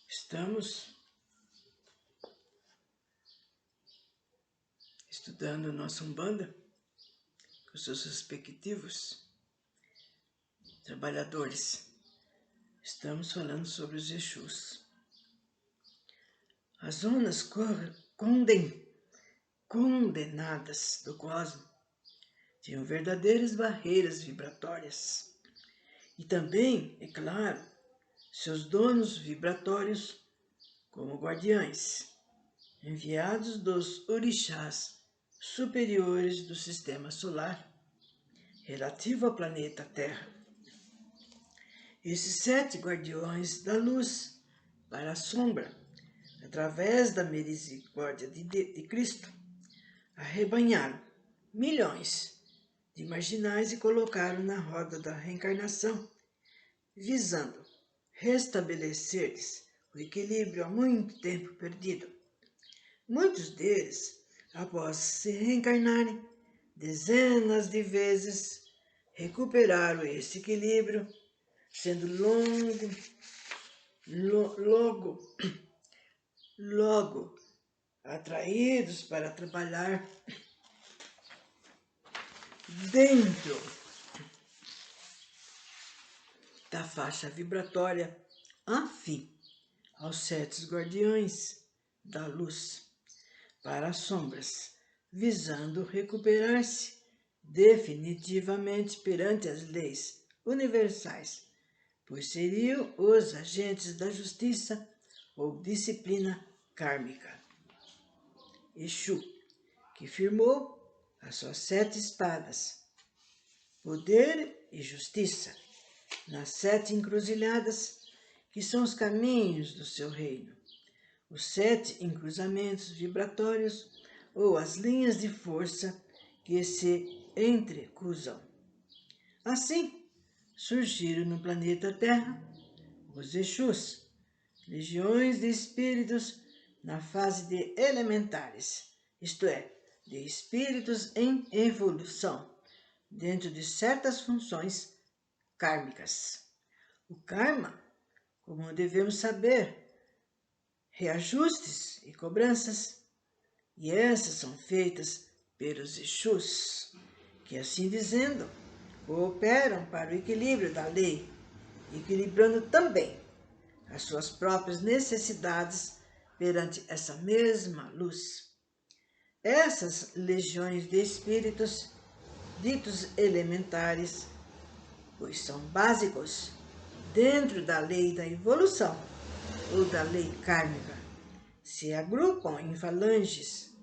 Estamos estudando nossa Umbanda com seus respectivos trabalhadores. Estamos falando sobre os Exus. As zonas condenadas do cosmos tinham verdadeiras barreiras vibratórias. E também, é claro, seus donos vibratórios como guardiães, enviados dos orixás superiores do sistema solar, relativo ao planeta Terra. Esses 7 guardiões da luz para a sombra, através da misericórdia de Cristo, arrebanharam milhões de marginais e colocaram na roda da reencarnação, visando restabelecer-lhes o equilíbrio há muito tempo perdido. Muitos deles, após se reencarnarem dezenas de vezes, recuperaram esse equilíbrio, sendo logo atraídos para trabalhar dentro da faixa vibratória afim aos 7 guardiões da luz para as sombras, visando recuperar-se definitivamente perante as leis universais, pois seriam os agentes da justiça ou disciplina kármica. Exu, que firmou as suas 7 espadas, poder e justiça, nas 7 encruzilhadas, que são os caminhos do seu reino, os 7 encruzamentos vibratórios ou as linhas de força que se entrecruzam. Assim, surgiram no planeta Terra os Exus, legiões de espíritos na fase de elementares, isto é, de espíritos em evolução, dentro de certas funções kármicas. O karma, como devemos saber, reajustes e cobranças, e essas são feitas pelos Exus, que assim dizendo, cooperam para o equilíbrio da lei, equilibrando também as suas próprias necessidades perante essa mesma luz. Essas legiões de espíritos, ditos elementares, pois são básicos dentro da lei da evolução ou da lei kármica, se agrupam em falanges,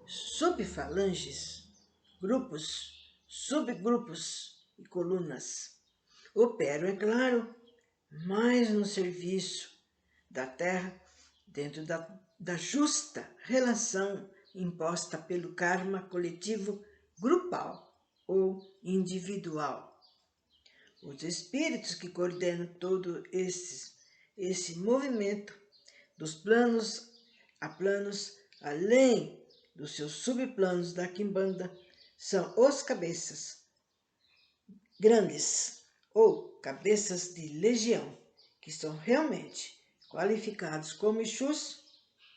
subfalanges, grupos, subgrupos e colunas. Operam, é claro, mais no serviço da Terra, dentro da justa relação imposta pelo karma coletivo, grupal ou individual. Os espíritos que coordenam todo esse movimento dos planos a planos, além dos seus subplanos da quimbanda, são os cabeças grandes ou cabeças de legião, que são realmente qualificados como Exus,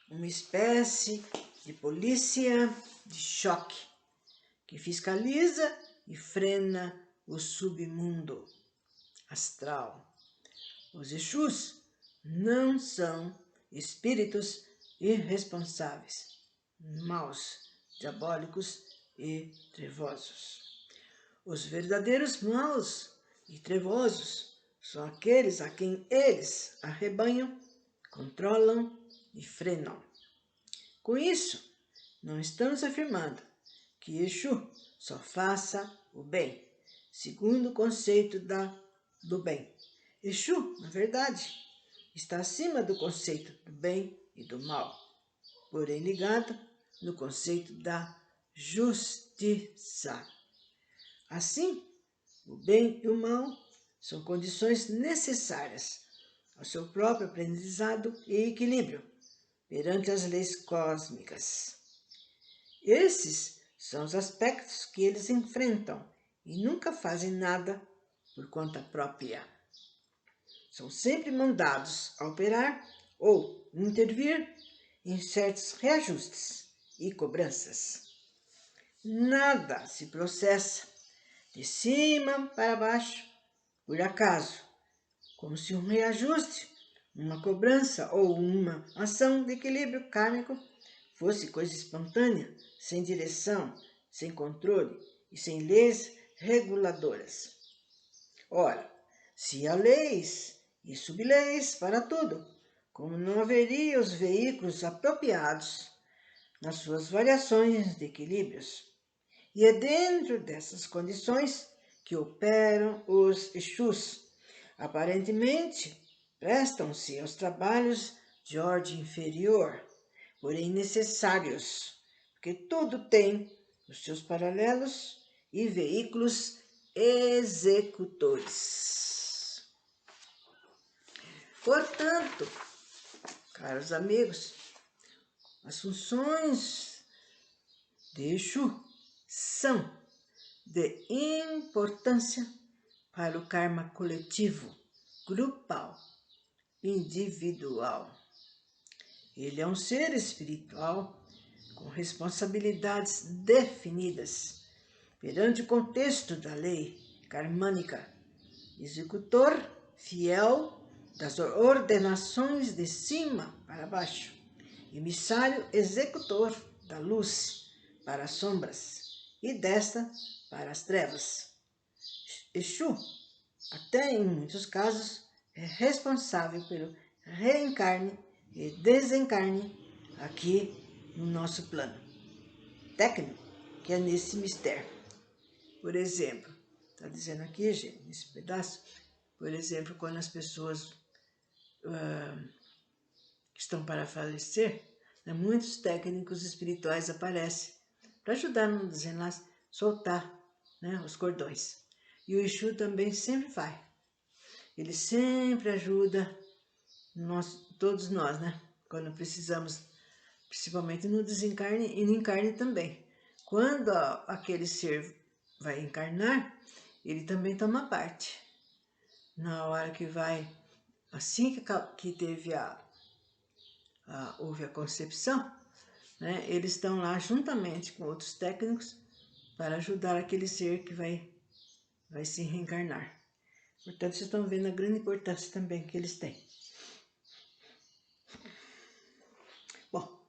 uma espécie de polícia de choque, que fiscaliza e frena o submundo astral. Os Exus não são espíritos irresponsáveis, maus, diabólicos e trevosos. Os verdadeiros maus e trevosos são aqueles a quem eles arrebanham, controlam e frenam. Com isso, não estamos afirmando que Exu só faça o bem, segundo o conceito do bem. Exu, na verdade, está acima do conceito do bem e do mal, porém ligado no conceito da justiça. Assim, o bem e o mal são condições necessárias ao seu próprio aprendizado e equilíbrio perante as leis cósmicas. Esses são os aspectos que eles enfrentam e nunca fazem nada por conta própria. são sempre mandados a operar ou intervir em certos reajustes e cobranças. Nada se processa de cima para baixo por acaso, como se um reajuste, uma cobrança ou uma ação de equilíbrio kármico fosse coisa espontânea, sem direção, sem controle e sem leis reguladoras. Ora, se há leis e subleis para tudo, como não haveria os veículos apropriados nas suas variações de equilíbrios? E é dentro dessas condições que operam os Exus. Aparentemente, prestam-se aos trabalhos de ordem inferior, porém necessários, porque tudo tem os seus paralelos e veículos executores. Portanto, caros amigos, as funções de Exu são de importância para o karma coletivo, grupal, individual. Ele é um ser espiritual com responsabilidades definidas perante o contexto da lei karmânica, executor fiel das ordenações de cima para baixo, emissário executor da luz para as sombras e desta para as trevas. Exu, até em muitos casos, é responsável pelo reencarne e desencarne aqui no nosso plano técnico, que é nesse mistério. Por exemplo, está dizendo aqui, gente, nesse pedaço, por exemplo, quando as pessoas estão para falecer, né, muitos técnicos espirituais aparecem para ajudar no desenlace, soltar, né, os cordões. E o Exu também sempre vai. Ele sempre ajuda todos nós, né? Quando precisamos, principalmente no desencarne e no encarne também. Quando aquele ser vai encarnar, ele também toma parte. Na hora que vai, assim que teve houve a concepção, né? Eles estão lá juntamente com outros técnicos para ajudar aquele ser que vai se reencarnar. Portanto, vocês estão vendo a grande importância também que eles têm. Bom,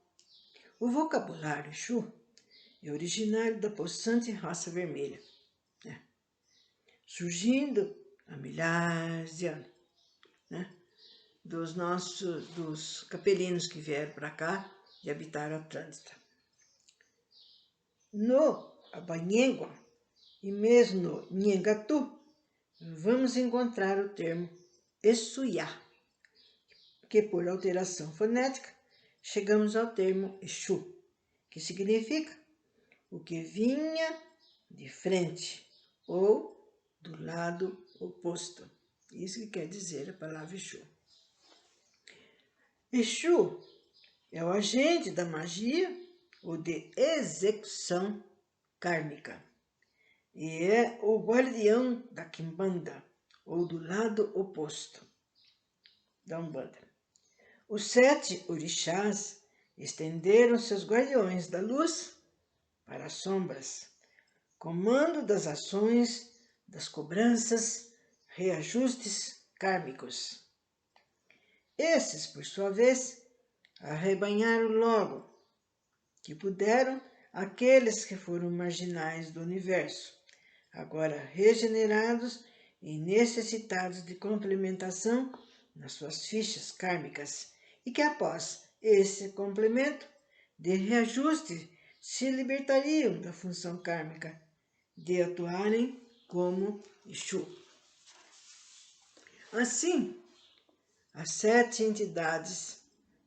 o vocabulário Exu é originário da possante raça vermelha, né? Surgindo há milhares de anos, né? Dos capelinos que vieram para cá e habitaram a Atlântida. No Abanhengua e mesmo no Nhengatu, vamos encontrar o termo Exuyá, que por alteração fonética chegamos ao termo Exu, que significa o que vinha de frente ou do lado oposto. Isso que quer dizer a palavra Exu. Exu é o agente da magia ou de execução kármica e é o guardião da quimbanda ou do lado oposto da Umbanda. Os 7 orixás estenderam seus guardiões da luz para as sombras, comando das ações, das cobranças, reajustes kármicos. Esses, por sua vez, arrebanharam logo que puderam aqueles que foram marginais do universo, agora regenerados e necessitados de complementação nas suas fichas kármicas, e que após esse complemento de reajuste se libertariam da função kármica de atuarem como Exu. Assim, as 7 entidades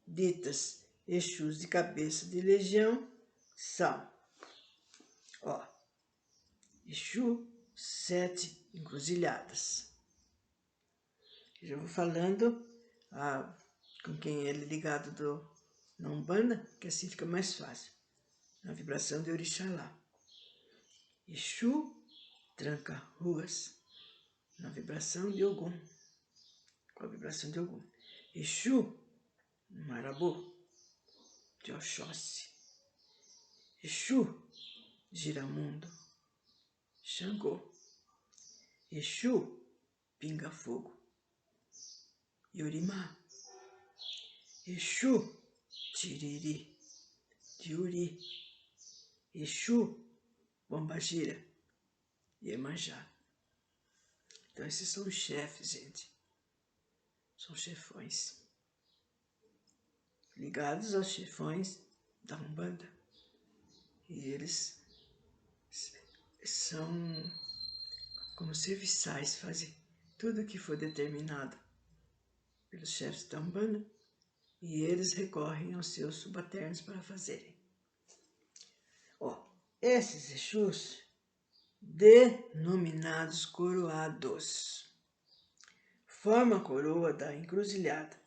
ditas Exus de cabeça de legião são, Exu 7 encruzilhadas. Já vou falando com quem é ligado na Umbanda, que assim fica mais fácil. Na vibração de Orixalá. Exu tranca ruas, na vibração de Ogum. com a vibração de Ogum. Exu, Marabô, de Oxóssi. Exu, Giramundo, Xangô. Exu, Pinga-Fogo, Yorimá. Exu, Tiriri, de Uri. Exu, Pombagira, Iemanjá. Então esses são os chefes, gente. São chefões. Ligados aos chefões da Umbanda. E eles são como serviçais, fazem tudo o que for determinado pelos chefes da Umbanda e eles recorrem aos seus subalternos para fazerem. Esses Exus, denominados coroados, formam a coroa da encruzilhada.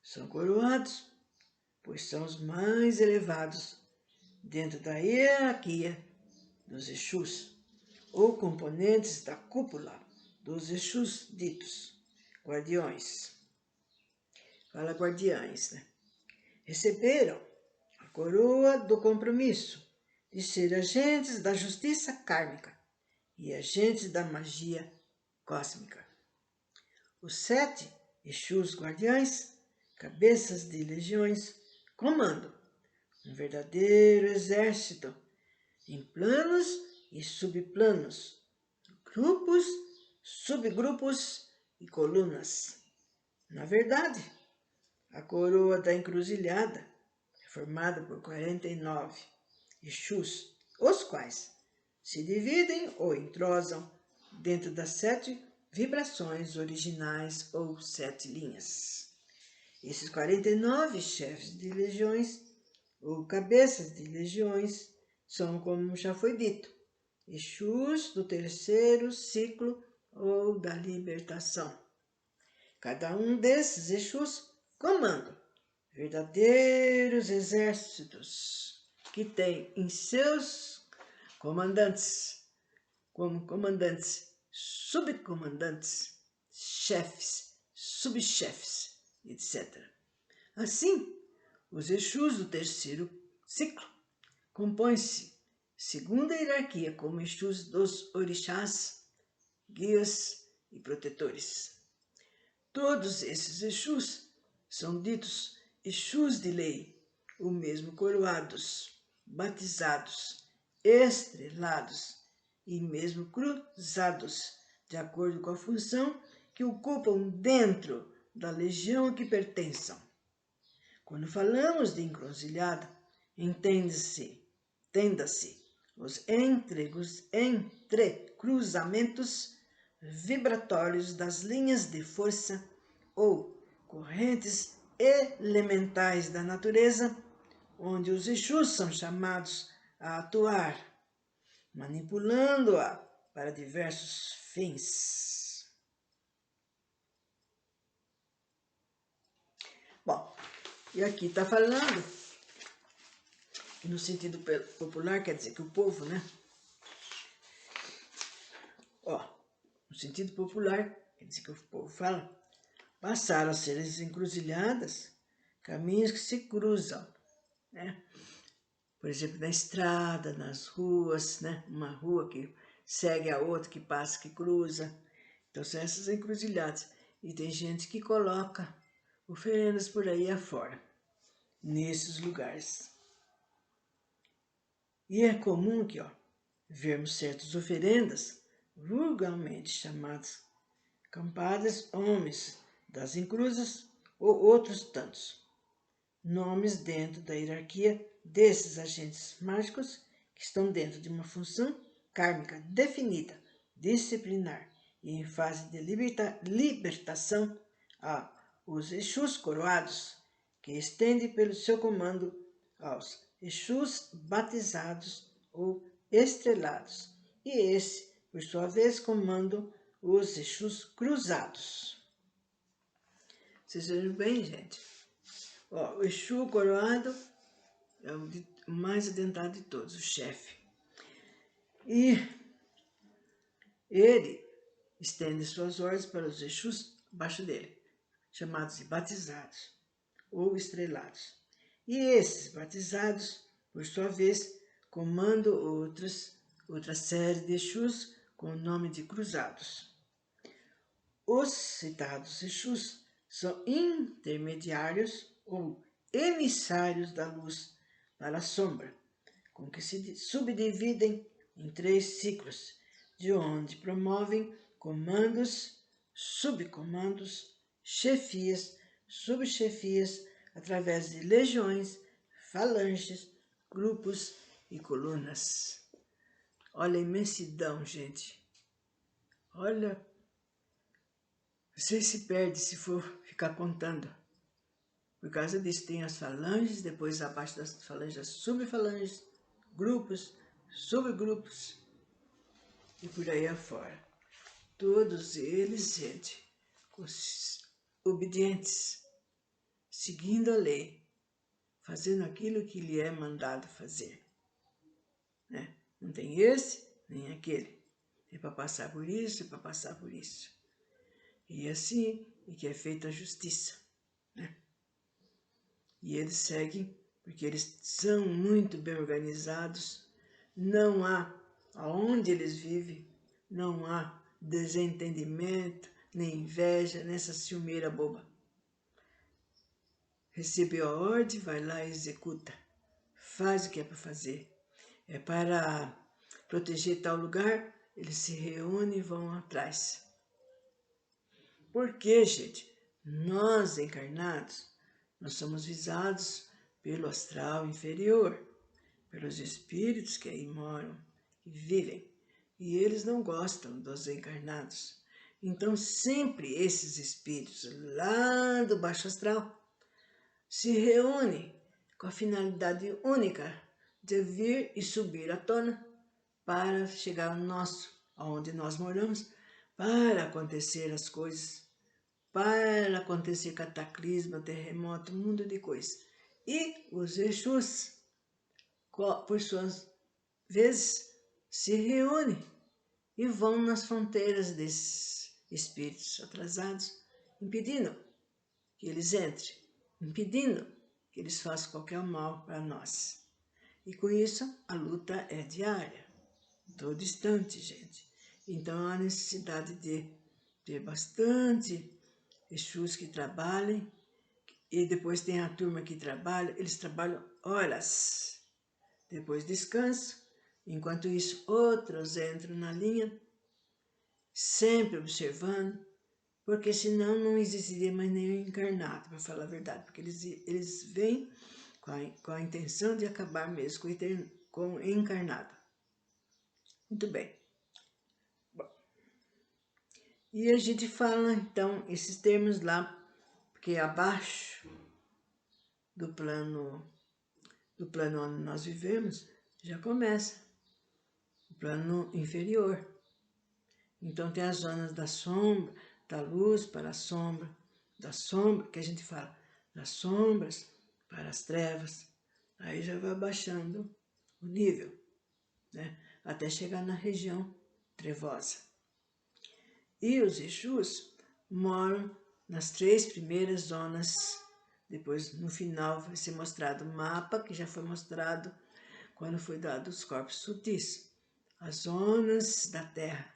São coroados, pois são os mais elevados dentro da hierarquia dos Exus, ou componentes da cúpula dos Exus ditos guardiões. Fala guardiães, né? Receberam a coroa do compromisso de ser agentes da justiça kármica e agentes da magia cósmica. Os 7 Exus guardiães, cabeças de legiões, comandam um verdadeiro exército em planos e subplanos, grupos, subgrupos e colunas. Na verdade, a coroa da encruzilhada é formada por 49 Exus, os quais se dividem ou entrosam dentro das 7 vibrações originais ou 7 linhas. Esses 49 chefes de legiões ou cabeças de legiões são, como já foi dito, Exus do terceiro ciclo ou da libertação. Cada um desses Exus comanda verdadeiros exércitos que têm em seus comandantes, como comandantes, subcomandantes, chefes, subchefes, etc. Assim, os Exus do terceiro ciclo compõem-se, segundo a hierarquia, como Exus dos orixás, guias e protetores. Todos esses Exus são ditos Exus de lei, ou mesmo coroados, batizados, estrelados e mesmo cruzados, de acordo com a função que ocupam dentro da legião a que pertençam. Quando falamos de encruzilhada, entenda-se os entrecruzamentos vibratórios das linhas de força ou correntes elementais da natureza, onde os Exus são chamados a atuar, manipulando-a para diversos fins. Bom, e aqui está falando que no sentido popular quer dizer que o povo, né? No sentido popular, quer dizer que o povo fala, passaram a ser as encruzilhadas, caminhos que se cruzam, né? Por exemplo, na estrada, nas ruas, né? Uma rua que segue a outra, que passa, que cruza. Então são essas encruzilhadas. E tem gente que coloca oferendas por aí afora, nesses lugares. E é comum que, vermos certas oferendas, vulgarmente chamadas campadas homens das encruzas ou outros tantos, nomes dentro da hierarquia desses agentes mágicos que estão dentro de uma função kármica definida, disciplinar e em fase de libertação aos Exus coroados, que estende pelo seu comando aos Exus batizados ou estrelados, e esse, por sua vez, comandam os Exus cruzados. Vocês vejam bem, gente? O Exu coroado é o mais adentrado de todos, o chefe. E ele estende suas ordens para os Exus abaixo dele, chamados de batizados ou estrelados. E esses batizados, por sua vez, comandam outra série de Exus com o nome de cruzados. Os citados Exus são intermediários ou emissários da luz para a sombra, com que se subdividem em 3 ciclos, de onde promovem comandos, subcomandos, chefias, subchefias, através de legiões, falanges, grupos e colunas. Olha a imensidão, gente. Olha, você se perde se for ficar contando. Por causa disso, tem as falanges, depois abaixo das falanges, as subfalanges, grupos, subgrupos e por aí afora. Todos eles, gente, obedientes, seguindo a lei, fazendo aquilo que lhe é mandado fazer. Né? Não tem esse, nem aquele. É para passar por isso, é para passar por isso. E assim é que é feita a justiça. Né? E eles seguem, porque eles são muito bem organizados. Não há, aonde eles vivem, não há desentendimento, nem inveja, nessa ciumeira boba. Recebeu a ordem, vai lá e executa. Faz o que é para fazer. É para proteger tal lugar, eles se reúnem e vão atrás. Porque, gente, nós encarnados, nós somos visados pelo astral inferior, pelos espíritos que aí moram, que vivem, e eles não gostam dos encarnados. Então, sempre esses espíritos lá do baixo astral se reúnem com a finalidade única de vir e subir à tona para chegar ao nosso, aonde nós moramos, para acontecer as coisas, para acontecer cataclisma, terremoto, um mundo de coisas. E os Exus, por suas vezes, se reúnem e vão nas fronteiras desses espíritos atrasados, impedindo que eles entrem, impedindo que eles façam qualquer mal para nós. E com isso, a luta é diária, todo instante, gente. Então, há necessidade de ter bastante Exus que trabalhem, e depois tem a turma que trabalha, eles trabalham horas, depois descansam, enquanto isso outros entram na linha, sempre observando, porque senão não existiria mais nenhum encarnado, para falar a verdade, porque eles vêm com a intenção de acabar mesmo com o encarnado. Muito bem. Bom, e a gente fala, então, esses termos lá, porque abaixo do plano onde nós vivemos, já começa o plano inferior. Então tem as zonas da sombra, da luz para a sombra, da sombra, que a gente fala, das sombras para as trevas. Aí já vai baixando o nível, né? Até chegar na região trevosa. E os Exus moram nas 3 primeiras zonas. Depois, no final, vai ser mostrado o mapa, que já foi mostrado quando foi dado os corpos sutis. As zonas da Terra,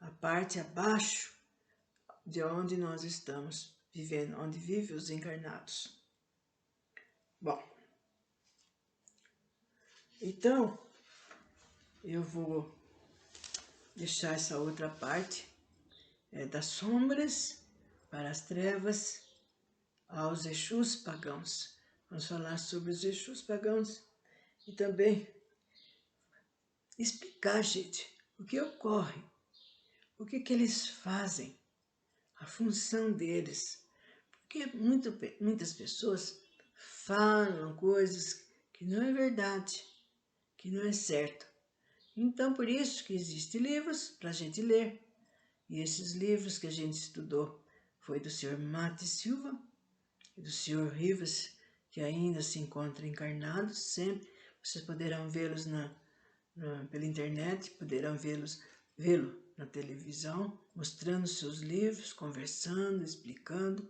a parte abaixo de onde nós estamos vivendo, onde vivem os encarnados. Bom, então, eu vou deixar essa outra parte das sombras para as trevas aos Exus pagãos. Vamos falar sobre os Exus pagãos e também explicar, gente, o que ocorre, o que eles fazem, a função deles. Porque muitas pessoas falam coisas que não é verdade, que não é certo. Então, por isso que existem livros para a gente ler. E esses livros que a gente estudou foi do Sr. Mate Silva e do Sr. Rivas, que ainda se encontram encarnados sempre. Vocês poderão vê-los pela internet, poderão vê-los vê-lo na televisão, mostrando seus livros, conversando, explicando.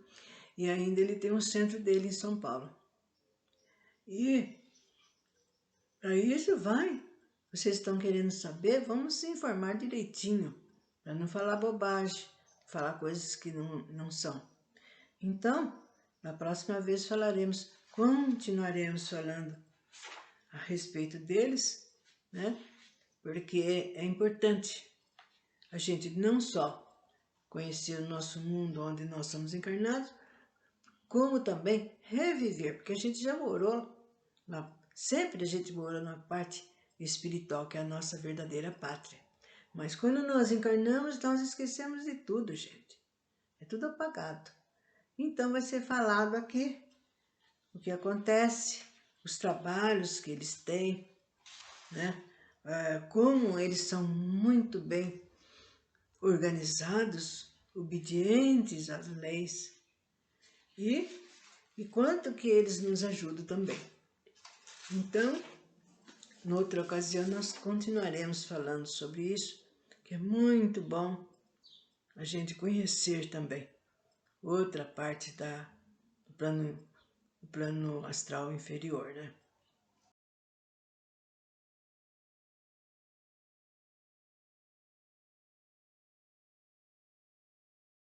E ainda ele tem um centro dele em São Paulo. E para isso vocês estão querendo saber, vamos se informar direitinho, para não falar bobagem, falar coisas que não são. Então, na próxima vez continuaremos falando a respeito deles, né? Porque é importante a gente não só conhecer o nosso mundo onde nós somos encarnados, como também reviver, porque a gente já morou lá, sempre a gente morou na parte espiritual, que é a nossa verdadeira pátria. Mas quando nós encarnamos, nós esquecemos de tudo, gente. É tudo apagado. Então vai ser falado aqui o que acontece, os trabalhos que eles têm, né? Como eles são muito bem organizados, obedientes às leis e quanto que eles nos ajudam também. Então, noutra ocasião, nós continuaremos falando sobre isso, que é muito bom a gente conhecer também outra parte do plano astral inferior, né?